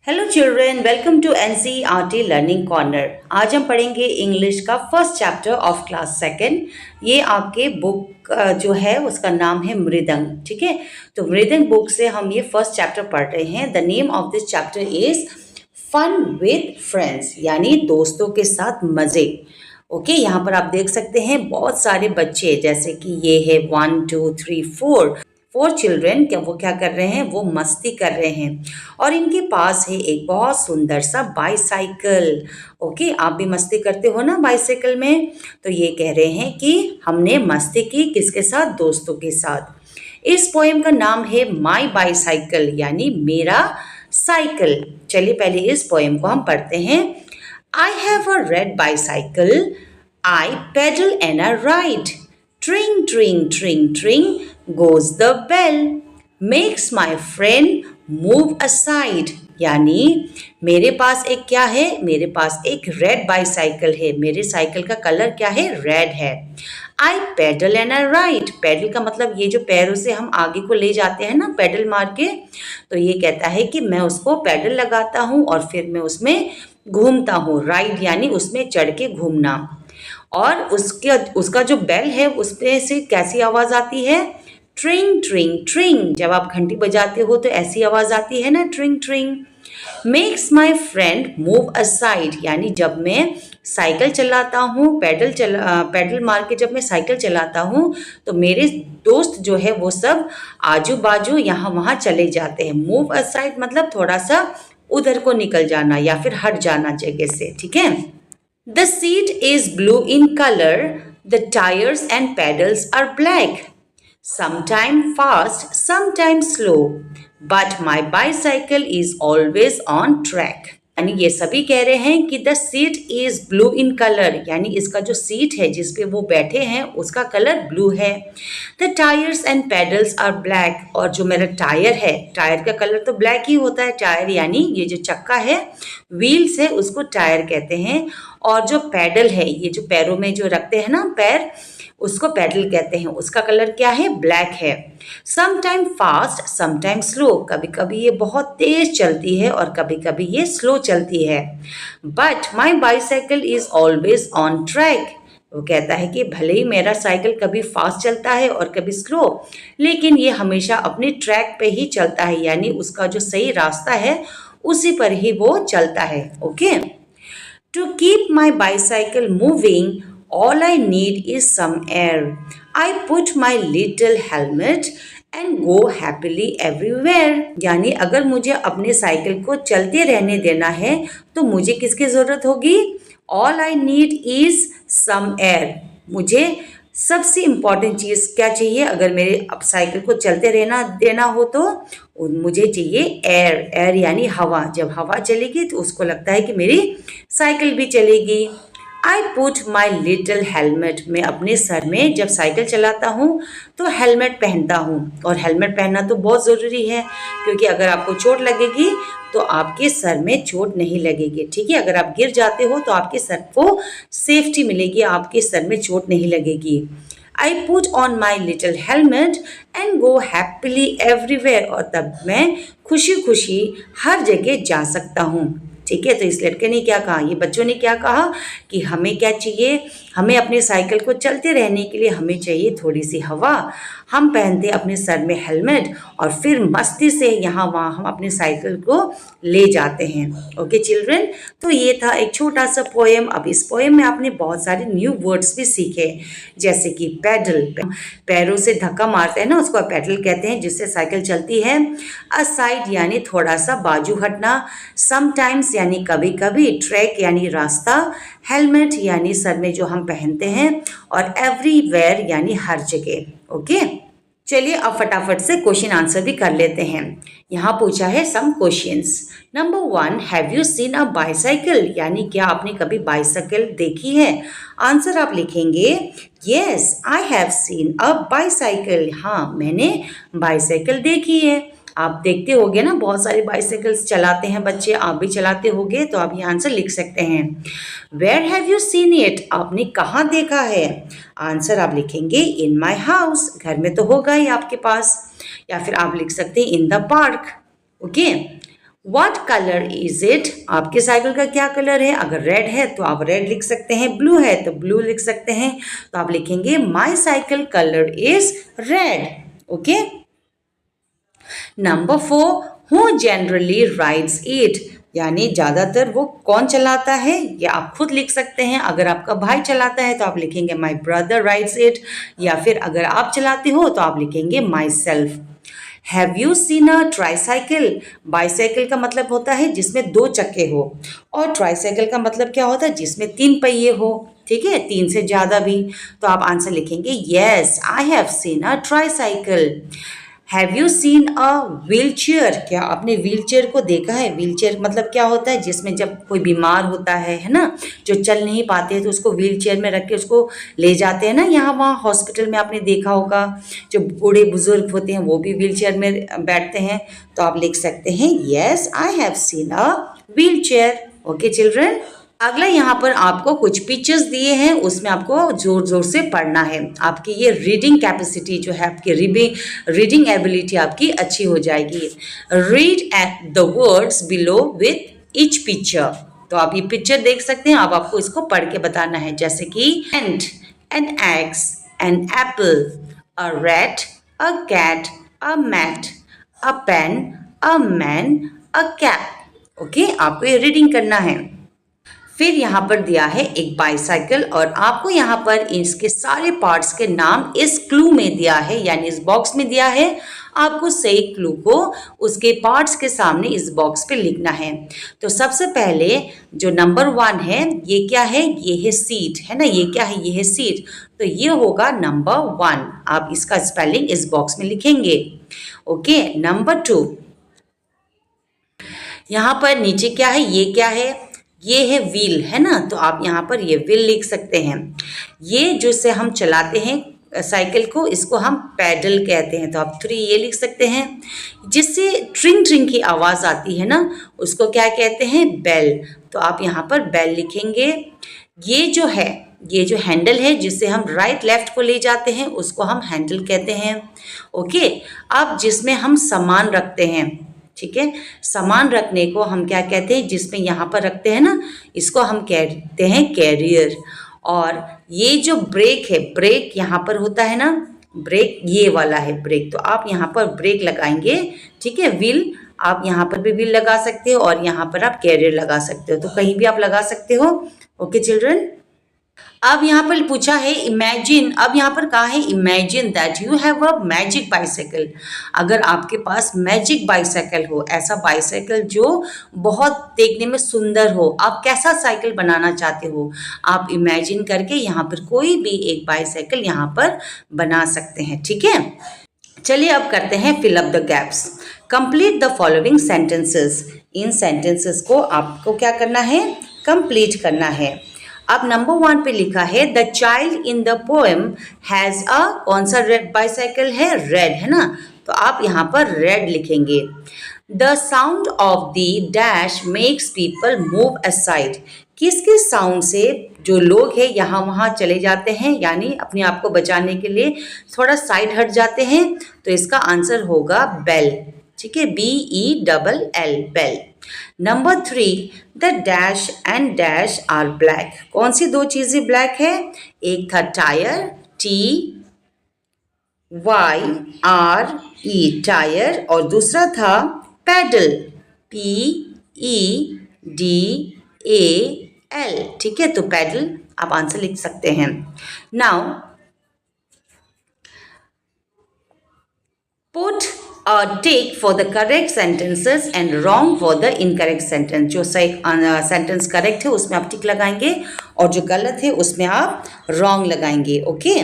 Hello children, welcome to NCERT learning corner. आज हम पढ़ेंगे इंग्लिश का first chapter of class second. ये आपके बुक जो है उसका नाम है मृदंग। ठीक है, तो मृदंग बुक से हम ये फर्स्ट चैप्टर पढ़ रहे हैं। The name of this chapter is fun with friends, यानी दोस्तों के साथ मज़े। ओके, यहाँ पर आप देख सकते हैं बहुत सारे बच्चे, जैसे कि ये है 1 2 3 4 चिल्ड्रेन। वो क्या कर रहे हैं, वो मस्ती कर रहे हैं और इनके पास है एक बहुत सुंदर सा बाईसाइकिल। ओके, आप भी मस्ती करते हो ना बाईसाइकिल में। तो ये कह रहे हैं कि हमने मस्ती की किसके साथ, दोस्तों के साथ। इस पोएम का नाम है माई बाईसाइकिल, यानी मेरा साइकिल। चलिए पहले इस पोएम को हम पढ़ते हैं। I have a red bicycle. I pedal and I ride. Tring, tring, tring, tring goes the bell. Makes my friend move aside. यानी मेरे पास एक क्या है, मेरे पास एक रेड बाईसाइकिल है। मेरे साइकिल का कलर क्या है, रेड है। I pedal and I ride. Pedal का मतलब ये जो पैरों से हम आगे को ले जाते हैं ना, पेडल मार के। तो ये कहता है कि मैं उसको पेडल लगाता हूँ और फिर मैं उसमें घूमता हूँ। राइड यानी उसमें चढ़ के घूमना। और उसका जो बेल है उसमें से कैसी आवाज़ आती है, ट्रिंग ट्रिंग ट्रिंग। जब आप घंटी बजाते हो तो ऐसी आवाज़ आती है ना, tring tring. Makes my friend move aside, यानी जब मैं साइकिल चलाता हूँ, पैडल मार के जब मैं साइकिल चलाता हूँ तो मेरे दोस्त जो है वो सब आजू बाजू यहाँ वहाँ चले जाते हैं। मूव असाइड मतलब थोड़ा सा उधर को निकल जाना या फिर हट जाना जगह से। ठीक है। The seat is blue in colour, the tyres and pedals are black, sometime fast, sometimes slow, but my bicycle is always on track. यानी ये सभी कह रहे हैं कि the seat is blue in colour, यानी इसका जो सीट है जिस पे वो बैठे हैं उसका कलर ब्लू है। The tyres and pedals are black, और जो मेरा टायर है, टायर का कलर तो ब्लैक ही होता है। टायर यानी ये जो चक्का है, व्हील्स है, उसको टायर कहते हैं। और जो पैडल है, ये जो पैरों में जो रखते हैं ना पैर, उसको पैडल कहते हैं। उसका कलर क्या है, ब्लैक है। Some time fast, some time slow, कभी कभी ये बहुत तेज चलती है और कभी कभी ये स्लो चलती है। But my bicycle is always on track. वो कहता है कि भले ही मेरा साइकिल कभी फास्ट चलता है और कभी स्लो, लेकिन ये हमेशा अपने ट्रैक पे ही चलता है, यानी उसका जो सही रास्ता है उसी पर ही वो चलता है। Okay, to keep my bicycle moving, all I need is some air. I put my little helmet and go happily everywhere. यानी अगर मुझे अपने साइकिल को चलते रहने देना है तो मुझे किसकी ज़रूरत होगी, all I need is some air. मुझे सबसे इम्पॉर्टेंट चीज़ क्या चाहिए, अगर मेरे अब साइकिल को चलते रहना देना हो तो मुझे चाहिए एयर। एयर यानी हवा। जब हवा चलेगी तो उसको लगता है कि मेरी साइकिल भी चलेगी। I put my little helmet, मैं अपने सर में जब साइकिल चलाता हूँ तो हेलमेट पहनता हूँ। और हेलमेट पहनना तो बहुत ज़रूरी है, क्योंकि अगर आपको चोट लगेगी तो आपके सर में चोट नहीं लगेगी। ठीक है, अगर आप गिर जाते हो तो आपके सर को सेफ्टी मिलेगी, आपके सर में चोट नहीं लगेगी। I put on my little helmet and go happily everywhere, और तब मैं खुशी खुशी हर जगह जा सकता हूँ। ठीक है, तो इस लड़के ने क्या कहा, ये बच्चों ने क्या कहा कि हमें क्या चाहिए, हमें अपने साइकिल को चलते रहने के लिए हमें चाहिए थोड़ी सी हवा। हम पहनते अपने सर में हेलमेट और फिर मस्ती से यहाँ वहाँ हम अपने साइकिल को ले जाते हैं। ओके चिल्ड्रन, तो ये था एक छोटा सा पोएम। अब इस पोएम में आपने बहुत सारे न्यू वर्ड्स भी सीखे, जैसे कि पैडल, पैरों से धक्का मारते हैं ना, उसको पैडल कहते हैं, जिससे साइकिल चलती है। असाइड यानी थोड़ा सा बाजू हटना। समटाइम्स यानी कभी कभी। ट्रैक यानी रास्ता। हेलमेट यानी सर में जो हम पहनते हैं। और एवरीवेयर यानी हर जगह। ओके, चलिए अब फटाफट से क्वेश्चन आंसर भी कर लेते हैं। यहाँ पूछा है some questions. Number 1, have you seen a bicycle, यानी क्या आपने कभी बाईसाइकिल देखी है। आंसर आप लिखेंगे yes I have seen a bicycle, हाँ मैंने बाईसाइकिल देखी है। आप देखते होगे ना, बहुत सारे बाइसाइकिल्स चलाते हैं बच्चे, आप भी चलाते होगे, तो आप ये आंसर लिख सकते हैं। Where have you seen it, आपने कहाँ देखा है। आंसर आप लिखेंगे इन माई हाउस, घर में तो होगा ही आपके पास, या फिर आप लिख सकते हैं in the park. Okay, What color is it? आपके साइकिल का क्या कलर है? अगर रेड है तो आप रेड लिख सकते हैं, ब्लू है तो ब्लू लिख सकते हैं, तो आप लिखेंगे my cycle colour is red. Okay. Number 4, who generally rides it, यानी ज़्यादातर वो कौन चलाता है, या आप खुद लिख सकते हैं. अगर आपका भाई चलाता है तो आप लिखेंगे माई ब्रदर राइड्स इट, या फिर अगर आप चलाते हो तो आप लिखेंगे my self. Have you seen a tricycle? Bicycle का मतलब होता है जिसमें 2 चक्के हो, और ट्राईसाइकिल का मतलब क्या होता है, जिसमें 3 पहिए हो. ठीक है, 3 से ज़्यादा भी. तो आप आंसर लिखेंगे yes I have seen a tricycle. Have you seen a wheel chair? क्या आपने व्हील चेयर को देखा है? व्हील चेयर मतलब क्या होता है, जिसमें जब कोई बीमार होता है ना, जो चल नहीं पाते हैं, तो उसको व्हील चेयर में रख के उसको ले जाते हैं ना, यहाँ वहाँ हॉस्पिटल में आपने देखा होगा. जो बूढ़े बुजुर्ग होते हैं वो भी व्हील चेयर में बैठते हैं. तो आप लिख सकते हैं yes I have seen a wheel chair. Okay children. अगला यहाँ पर आपको कुछ पिक्चर्स दिए हैं, उसमें आपको जोर जोर से पढ़ना है. आपकी ये रीडिंग कैपेसिटी जो है, आपकी रीडिंग एबिलिटी आपकी अच्छी हो जाएगी. Read at the words below with each picture. तो आप ये पिक्चर देख सकते हैं, अब आपको इसको पढ़ के बताना है. जैसे कि ant, an eggs, an apple, a rat, a cat, a mat, a pen, a man, a cap. Okay, आपको ये रीडिंग करना है. फिर यहाँ पर दिया है एक बाईसाइकिल, और आपको यहाँ पर इसके सारे पार्ट्स के नाम इस क्लू में दिया है, यानी इस बॉक्स में दिया है. आपको सही क्लू को उसके पार्ट्स के सामने इस बॉक्स पे लिखना है. तो सबसे पहले जो नंबर 1 है, ये क्या है, ये है सीट, है ना. ये क्या है, ये है सीट. तो ये होगा नंबर 1. आप इसका स्पेलिंग इस बॉक्स में लिखेंगे. ओके. नंबर 2, यहाँ पर नीचे क्या है, ये क्या है, ये है व्हील, है ना. तो आप यहाँ पर ये व्हील लिख सकते हैं. ये जो से हम चलाते हैं साइकिल को, इसको हम पैडल कहते हैं. तो आप 3 ये लिख सकते हैं. जिससे ट्रिंग ट्रिंग की आवाज़ आती है ना, उसको क्या कहते हैं, बेल. तो आप यहाँ पर बेल लिखेंगे. ये जो है, ये जो हैंडल है जिससे हम राइट लेफ्ट को ले जाते हैं, उसको हम हैंडल कहते हैं. ओके. अब जिसमें हम सामान रखते हैं, ठीक है, सामान रखने को हम क्या कहते हैं, जिसमें यहाँ पर रखते हैं ना, इसको हम कहते हैं कैरियर. और ये जो ब्रेक है, ब्रेक यहाँ पर होता है ना, ब्रेक ये वाला है ब्रेक. तो आप यहाँ पर ब्रेक लगाएंगे. ठीक है. व्हील, आप यहाँ पर भी व्हील लगा सकते हो, और यहाँ पर आप कैरियर लगा सकते हो. तो कहीं भी आप लगा सकते हो. Okay children. अब यहाँ पर पूछा है इमेजिन. अब यहाँ पर कहा है imagine that you have a magic bicycle. अगर आपके पास मैजिक बाइसाइकिल हो, ऐसा बाइसाइकिल जो बहुत देखने में सुंदर हो, आप कैसा साइकिल बनाना चाहते हो, आप इमेजिन करके यहाँ पर कोई भी एक बाइसाइकिल यहाँ पर बना सकते हैं. ठीक है. चलिए अब करते हैं fill up the gaps. Complete the following sentences. इन सेंटेंसेस को आपको क्या करना है, कंप्लीट करना है. अब नंबर 1 पे लिखा है the child in the poem has a, कौन सा रेड बाइसाइकिल है, रेड, है ना. तो आप यहाँ पर रेड लिखेंगे. The sound of the dash makes people move aside. किसके साउंड से जो लोग हैं यहाँ वहाँ चले जाते हैं, यानी अपने आप को बचाने के लिए थोड़ा साइड हट जाते हैं. तो इसका आंसर होगा बेल. ठीक है, BELL, bell. Number 3, the dash and dash are black. कौन सी 2 चीजें ब्लैक है, एक था टायर, TYRE, टायर, और दूसरा था पैडल, PEDAL. ठीक है. तो पैडल आप आंसर लिख सकते हैं. Now put a tick for the correct sentences and wrong for the incorrect sentence. जो सही सेंटेंस करेक्ट है उसमें आप टिक लगाएंगे, और जो गलत है उसमें आप wrong लगाएंगे. Okay.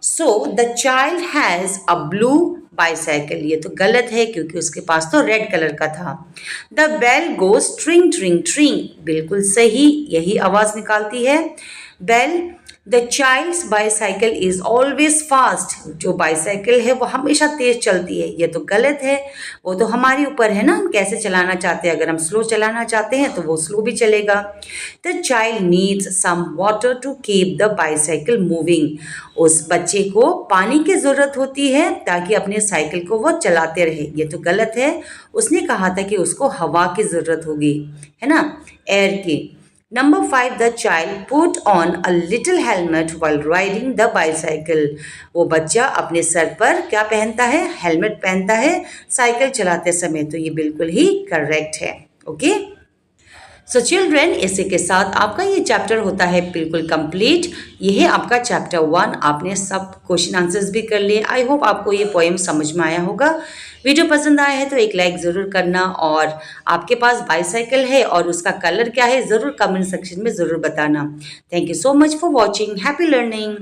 So the child has a blue bicycle. ये तो गलत है क्योंकि उसके पास तो रेड कलर का था. The bell goes tring tring tring. बिल्कुल सही, यही आवाज़ निकालती है bell. The child's bicycle is always fast, जो बाईसाइकिल है वो हमेशा तेज चलती है। ये तो गलत है, वो तो हमारे ऊपर है ना, हम कैसे चलाना चाहते हैं। अगर हम स्लो चलाना चाहते हैं तो वो स्लो भी चलेगा। The child needs some water to keep the bicycle moving, उस बच्चे को पानी की ज़रूरत होती है ताकि अपने साइकिल को वो चलाते रहे। ये तो गलत है, उसने कहा था कि उसको हवा की ज़रूरत होगी, है ना, एयर की। Number 5, the child put on a little helmet while riding the bicycle. वो बच्चा अपने सर पर क्या पहनता है, हेलमेट पहनता है साइकिल चलाते समय। तो ये बिल्कुल ही करेक्ट है। ओके, सो चिल्ड्रेन, इसी के साथ आपका ये चैप्टर होता है बिल्कुल कंप्लीट। ये है आपका चैप्टर 1। आपने सब क्वेश्चन आंसर्स भी कर लिए। आई होप आपको ये पोएम समझ में आया होगा। वीडियो पसंद आया है तो एक लाइक ज़रूर करना, और आपके पास बाईसाइकिल है और उसका कलर क्या है ज़रूर कमेंट सेक्शन में ज़रूर बताना। Thank you so much for watching. Happy learning.